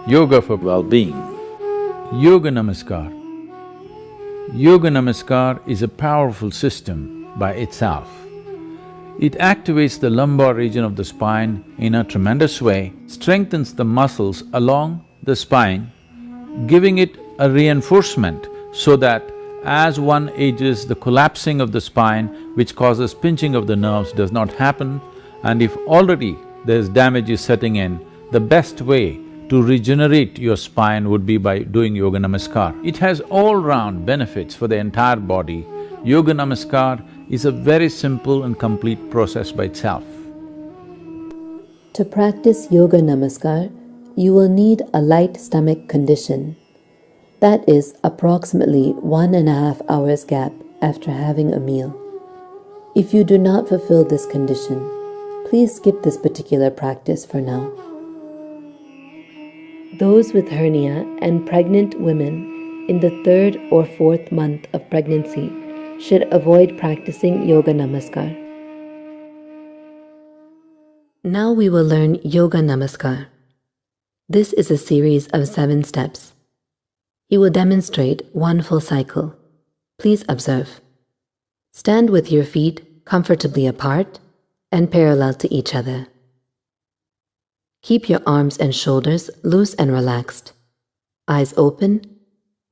Yoga for well-being. Yoga Namaskar. Yoga Namaskar is a powerful system by itself. It activates the lumbar region of the spine in a tremendous way, strengthens the muscles along the spine, giving it a reinforcement so that as one ages, the collapsing of the spine, which causes pinching of the nerves, does not happen. And if already there's damage is setting in, the best way to regenerate your spine would be by doing Yoga Namaskar. It has all-round benefits for the entire body. Yoga Namaskar is a very simple and complete process by itself. To practice Yoga Namaskar, you will need a light stomach condition. That is approximately 1.5 hours gap after having a meal. If you do not fulfill this condition, please skip this particular practice for now. Those with hernia and pregnant women in the 3rd or 4th month of pregnancy should avoid practicing Yoga Namaskar. Now we will learn Yoga Namaskar. This is a series of 7 steps. He will demonstrate one full cycle. Please observe. Stand with your feet comfortably apart and parallel to each other. Keep your arms and shoulders loose and relaxed. Eyes open.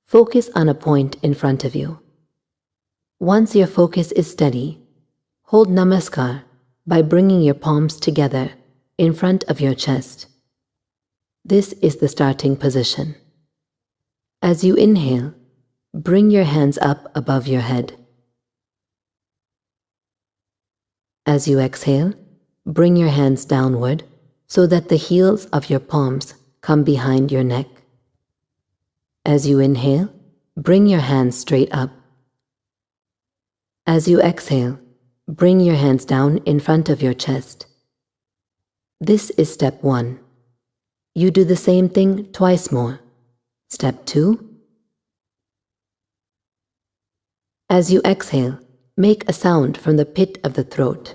Focus on a point in front of you. Once your focus is steady, hold Namaskar by bringing your palms together in front of your chest. This is the starting position. As you inhale, bring your hands up above your head. As you exhale, bring your hands downward so that the heels of your palms come behind your neck. As you inhale, bring your hands straight up. As you exhale, bring your hands down in front of your chest. This is step 1. You do the same thing twice more. Step 2. As you exhale, make a sound from the pit of the throat.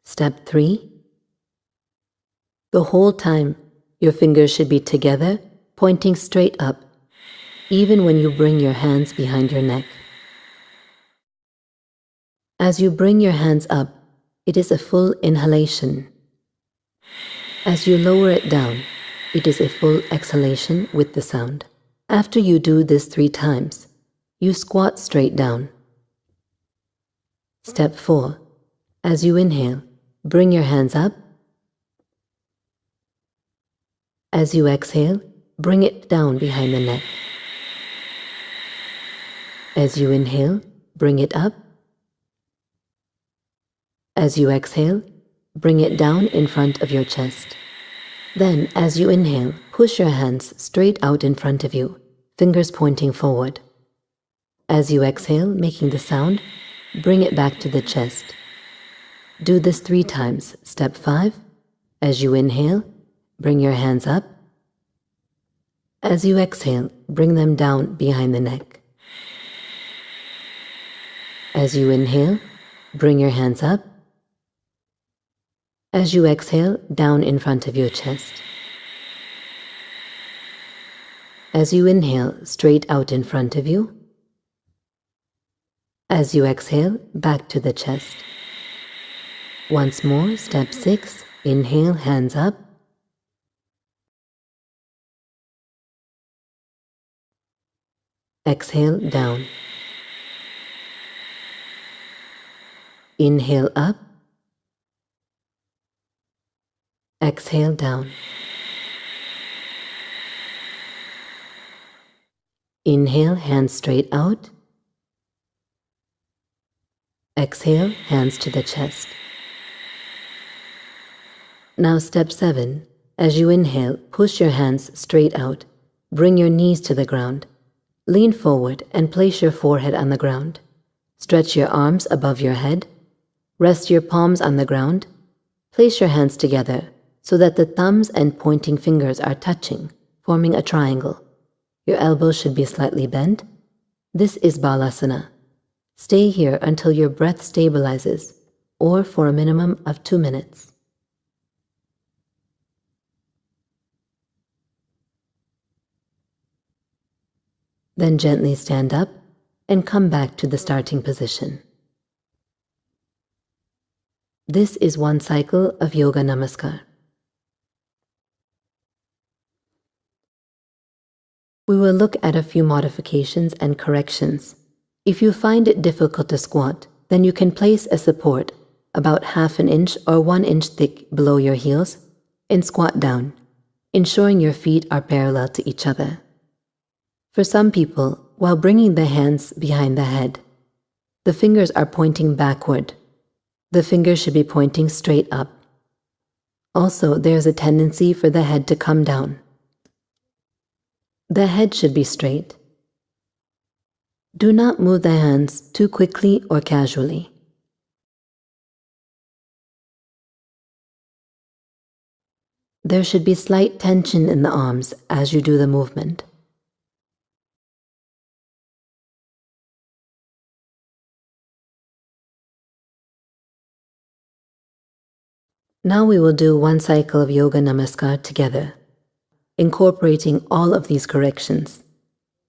Step 3. The whole time, your fingers should be together, pointing straight up, even when you bring your hands behind your neck. As you bring your hands up, it is a full inhalation. As you lower it down, it is a full exhalation with the sound. After you do this 3 times, you squat straight down. Step 4. As you inhale, bring your hands up. As you exhale, bring it down behind the neck. As you inhale, bring it up. As you exhale, bring it down in front of your chest. Then, as you inhale, push your hands straight out in front of you, fingers pointing forward. As you exhale, making the sound, bring it back to the chest. Do this 3 times. Step 5. As you inhale, bring your hands up. As you exhale, bring them down behind the neck. As you inhale, bring your hands up. As you exhale, down in front of your chest. As you inhale, straight out in front of you. As you exhale, back to the chest. Once more, step 6, inhale, hands up. Exhale, down. Inhale, up. Exhale, down. Inhale, hands straight out. Exhale, hands to the chest. Now step 7. As you inhale, push your hands straight out. Bring your knees to the ground. Lean forward and place your forehead on the ground. Stretch your arms above your head. Rest your palms on the ground. Place your hands together so that the thumbs and pointing fingers are touching, forming a triangle. Your elbows should be slightly bent. This is Balasana. Stay here until your breath stabilizes, or for a minimum of 2 minutes. Then gently stand up and come back to the starting position. This is one cycle of Yoga Namaskar. We will look at a few modifications and corrections. If you find it difficult to squat, then you can place a support about 1/2 inch or 1 inch thick below your heels and squat down, ensuring your feet are parallel to each other. For some people, while bringing the hands behind the head, the fingers are pointing backward. The fingers should be pointing straight up. Also, there is a tendency for the head to come down. The head should be straight. Do not move the hands too quickly or casually. There should be slight tension in the arms as you do the movement. Now we will do one cycle of Yoga Namaskar together, incorporating all of these corrections.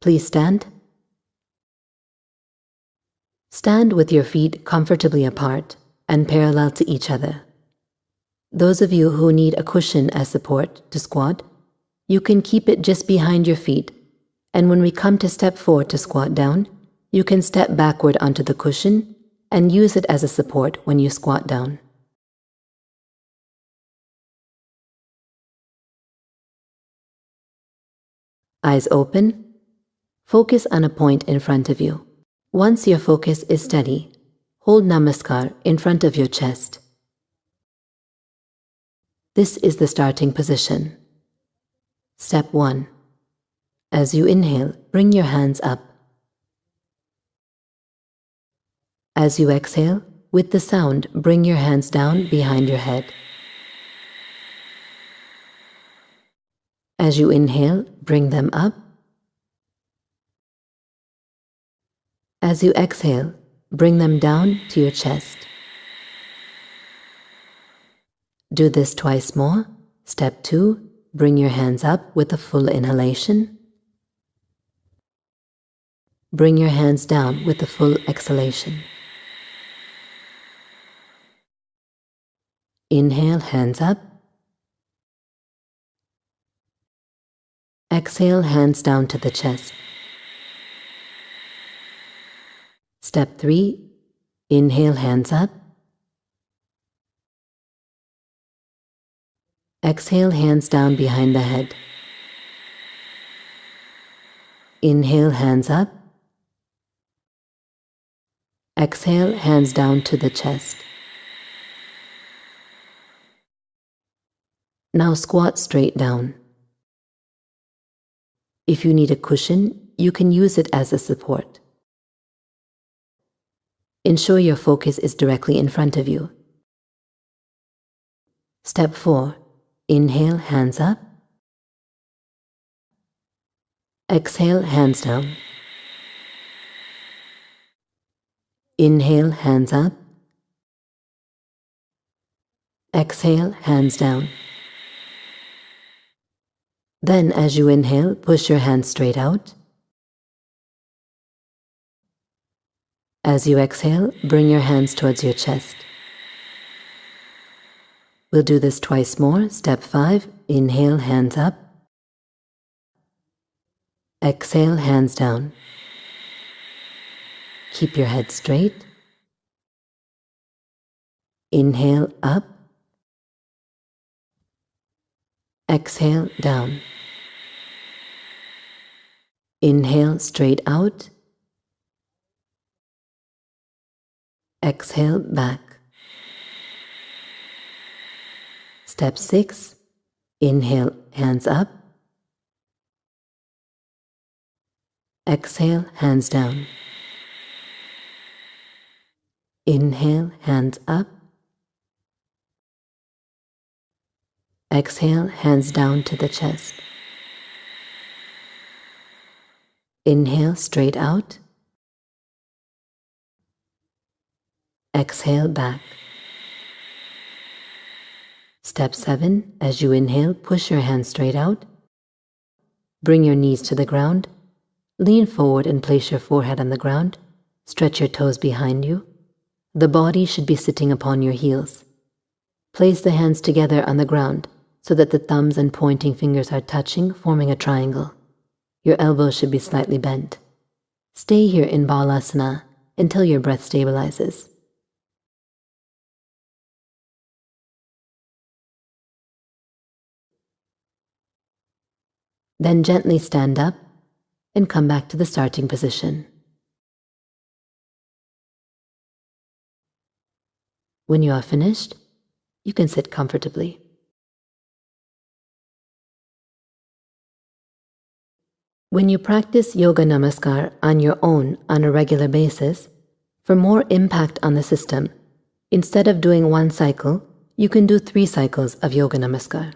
Please stand. Stand with your feet comfortably apart and parallel to each other. Those of you who need a cushion as support to squat, you can keep it just behind your feet, and when we come to step 4 to squat down, you can step backward onto the cushion and use it as a support when you squat down. Eyes open. Focus on a point in front of you. Once your focus is steady, hold Namaskar in front of your chest. This is the starting position. Step 1. As you inhale, bring your hands up. As you exhale, with the sound, bring your hands down behind your head. As you inhale, bring them up. As you exhale, bring them down to your chest. Do this twice more. Step 2, bring your hands up with a full inhalation. Bring your hands down with a full exhalation. Inhale, hands up. Exhale, hands down to the chest. Step 3, inhale, hands up. Exhale, hands down behind the head. Inhale, hands up. Exhale, hands down to the chest. Now squat straight down. If you need a cushion, you can use it as a support. Ensure your focus is directly in front of you. Step 4. Inhale, hands up. Exhale, hands down. Inhale, hands up. Exhale, hands down. Then, as you inhale, push your hands straight out. As you exhale, bring your hands towards your chest. We'll do this twice more. Step 5, inhale, hands up. Exhale, hands down. Keep your head straight. Inhale, up. Exhale, down. Inhale, straight out. Exhale, back. Step 6, inhale, hands up. Exhale, hands down. Inhale, hands up. Exhale, hands down to the chest. Inhale, straight out. Exhale, back. Step 7, as you inhale, push your hands straight out. Bring your knees to the ground. Lean forward and place your forehead on the ground. Stretch your toes behind you. The body should be sitting upon your heels. Place the hands together on the ground so that the thumbs and pointing fingers are touching, forming a triangle. Your elbows should be slightly bent. Stay here in Balasana until your breath stabilizes. Then gently stand up and come back to the starting position. When you are finished, you can sit comfortably. When you practice Yoga Namaskar on your own on a regular basis, for more impact on the system, instead of doing 1 cycle, you can do 3 cycles of Yoga Namaskar.